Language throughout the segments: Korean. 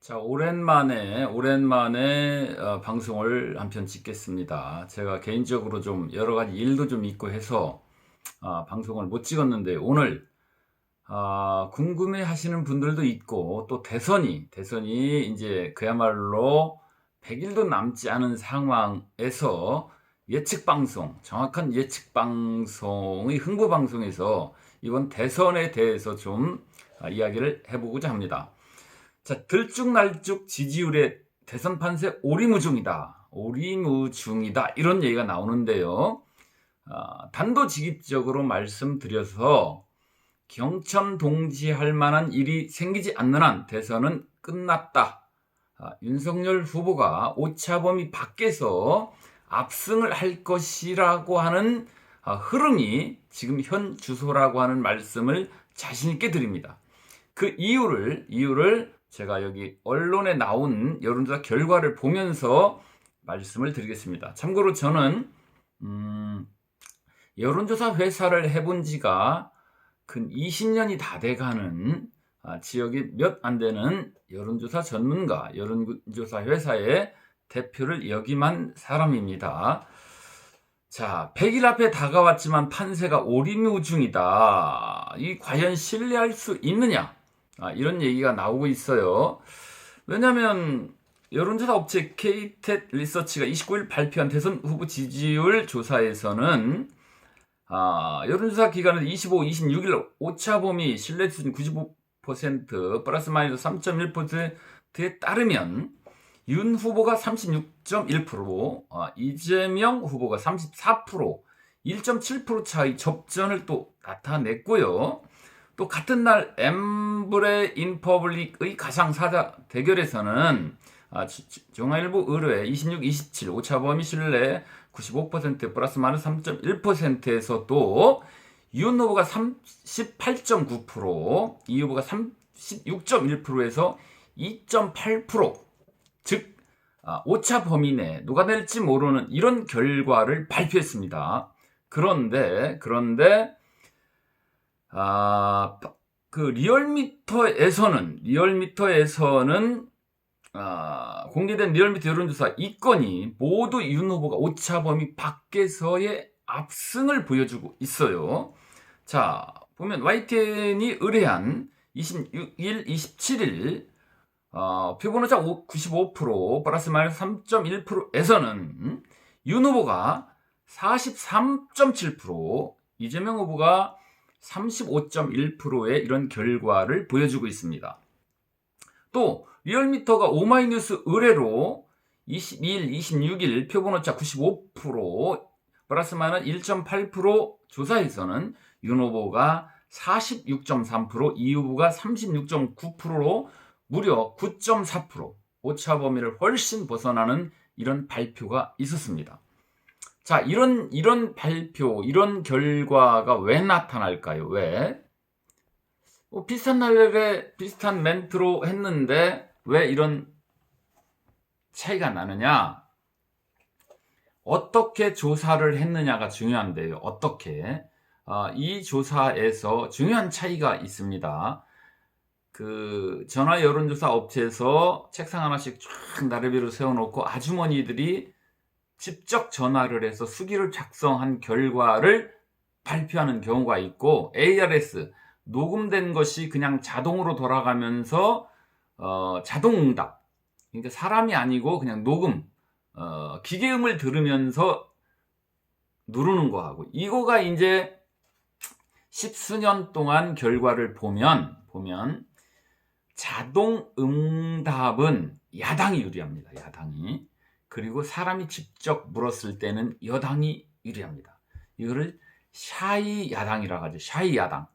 자, 오랜만에 방송을 한 편 찍겠습니다. 제가 개인적으로 좀 여러 가지 일도 좀 있고 해서 방송을 못 찍었는데 오늘 궁금해 하시는 분들도 있고 또 대선이 이제 그야말로 100일도 남지 않은 상황에서 정확한 예측 방송의 흥부 방송에서 이번 대선에 대해서 좀 이야기를 해보고자 합니다. 자, 들쭉날쭉 지지율의 대선 판세 오리무중이다. 이런 얘기가 나오는데요. 단도직입적으로 말씀드려서 경천동지할 만한 일이 생기지 않는 한 대선은 끝났다. 윤석열 후보가 오차범위 밖에서 압승을 할 것이라고 하는 흐름이 지금 현 주소라고 하는 말씀을 자신 있게 드립니다. 그 이유를 제가 여기 언론에 나온 여론조사 결과를 보면서 말씀을 드리겠습니다. 참고로 저는 여론조사 회사를 해본 지가 근 20년이 다 돼가는 지역이 몇 안 되는 여론조사 전문가, 여론조사 회사의 대표를 역임한 사람입니다. 자, 100일 앞에 다가왔지만 판세가 오리무중이다. 이 과연 신뢰할 수 있느냐? 이런 얘기가 나오고 있어요. 왜냐하면 여론조사 업체 K-텟 리서치가 29일 발표한 대선 후보 지지율 조사에서는 여론조사 기간은 25, 26일 오차범위 신뢰 수준 95% 플러스 마이너스 3.1%에 따르면 윤 후보가 36.1%, 이재명 후보가 34%, 1.7% 차이 접전을 또 나타냈고요. 또 같은 날 엠브레 인퍼블릭의 가상사자 대결에서는 중앙일보 의뢰 26, 27 오차범위 신뢰 95% 플러스 마이너스 3.1%에서 또 윤 후보가 38.9%, 이 후보가 36.1%에서 2.8%, 즉 오차 범위 내 누가 될지 모르는 이런 결과를 발표했습니다. 그런데 그 리얼미터에서는 공개된 리얼미터 여론조사 이 건이 모두 윤 후보가 오차범위 밖에서의 압승을 보여주고 있어요. 자, 보면 YTN이 의뢰한 26일, 27일 표본오차 95% 플러스 마이너스 3.1%에서는 윤 후보가 43.7%, 이재명 후보가 35.1%의 이런 결과를 보여주고 있습니다. 또 리얼미터가 오마이뉴스 의뢰로 22일, 26일 표본오차 95% 플러스 마이너스 1.8% 조사에서는 윤 후보가 46.3%, 이 후보가 36.9%로 무려 9.4% 오차 범위를 훨씬 벗어나는 이런 발표가 있었습니다. 자, 이런 발표, 이런 결과가 왜 나타날까요? 왜? 비슷한 날에 비슷한 멘트로 했는데 왜 이런 차이가 나느냐? 어떻게 조사를 했느냐가 중요한데요. 어떻게? 이 조사에서 중요한 차이가 있습니다. 그 전화 여론조사 업체에서 책상 하나씩 쫙 나래비로 세워놓고 아주머니들이 직접 전화를 해서 수기를 작성한 결과를 발표하는 경우가 있고, ARS 녹음된 것이 그냥 자동으로 돌아가면서 자동응답, 그러니까 사람이 아니고 그냥 녹음, 기계음을 들으면서 누르는 거하고, 이거가 이제 십수년 동안 결과를 보면 자동응답은 야당이 유리합니다. 야당이. 그리고 사람이 직접 물었을 때는 여당이 유리합니다. 이거를 샤이 야당이라고 하죠. 샤이 야당.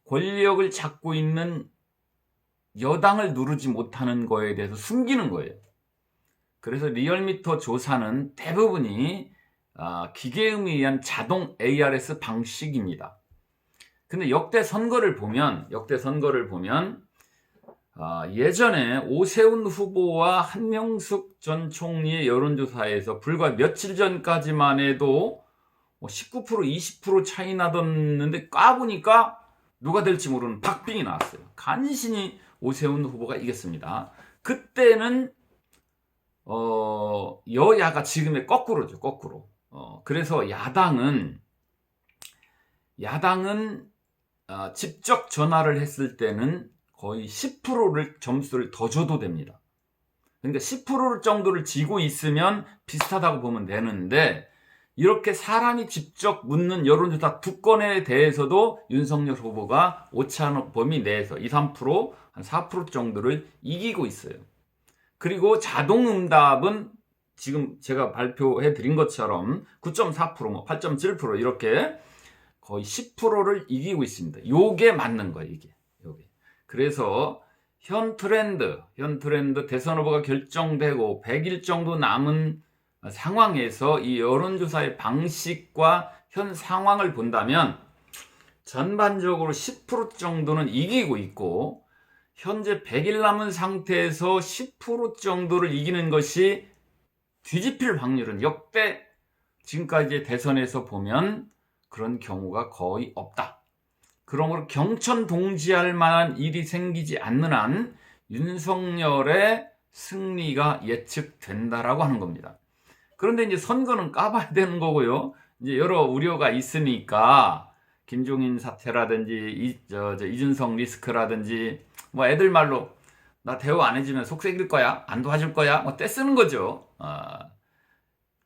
권력을 잡고 있는 여당을 누르지 못하는 거에 대해서 숨기는 거예요. 그래서 리얼미터 조사는 대부분이 기계음에 의한 자동 ARS 방식입니다. 근데 역대 선거를 보면 예전에 오세훈 후보와 한명숙 전 총리의 여론조사에서 불과 며칠 전까지만 해도 19%, 20% 차이 나던데 까보니까 누가 될지 모르는 박빙이 나왔어요. 간신히 오세훈 후보가 이겼습니다. 그때는 여야가 지금의 거꾸로죠, 거꾸로. 그래서 야당은 직접 전화를 했을 때는 거의 10%를 점수를 더 줘도 됩니다. 그러니까 10% 정도를 지고 있으면 비슷하다고 보면 되는데, 이렇게 사람이 직접 묻는 여론조사 두 건에 대해서도 윤석열 후보가 오차 범위 내에서 2, 3%, 한 4% 정도를 이기고 있어요. 그리고 자동응답은 지금 제가 발표해 드린 것처럼 9.4%, 8.7% 이렇게 거의 10%를 이기고 있습니다. 요게 맞는 거예요, 이게. 그래서 현 트렌드 대선 후보가 결정되고 100일 정도 남은 상황에서 이 여론조사의 방식과 현 상황을 본다면 전반적으로 10% 정도는 이기고 있고, 현재 100일 남은 상태에서 10% 정도를 이기는 것이 뒤집힐 확률은 역대 지금까지 대선에서 보면 그런 경우가 거의 없다. 그러므로 경천 동지할 만한 일이 생기지 않는 한 윤석열의 승리가 예측된다라고 하는 겁니다. 그런데 이제 선거는 까봐야 되는 거고요. 이제 여러 우려가 있으니까 김종인 사태라든지 이준석 리스크라든지 뭐 애들 말로 나 대우 안 해주면 속색일 거야, 안 도와줄 거야, 뭐 떼쓰는 거죠.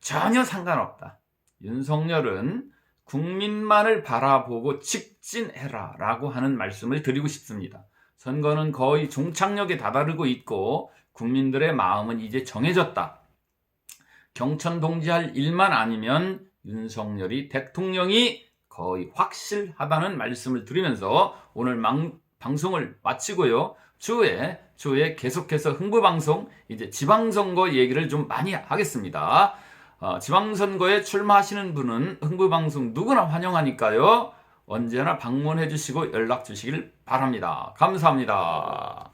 전혀 상관없다. 윤석열은 국민만을 바라보고 직진해라 라고 하는 말씀을 드리고 싶습니다. 선거는 거의 종착역에 다다르고 있고 국민들의 마음은 이제 정해졌다. 경천 동지할 일만 아니면 윤석열이 대통령이 거의 확실하다는 말씀을 드리면서 오늘 방송을 마치고요. 추후에 계속해서 흥부방송, 이제 지방선거 얘기를 좀 많이 하겠습니다. 지방선거에 출마하시는 분은 흥부방송 누구나 환영하니까요. 언제나 방문해 주시고 연락 주시길 바랍니다. 감사합니다.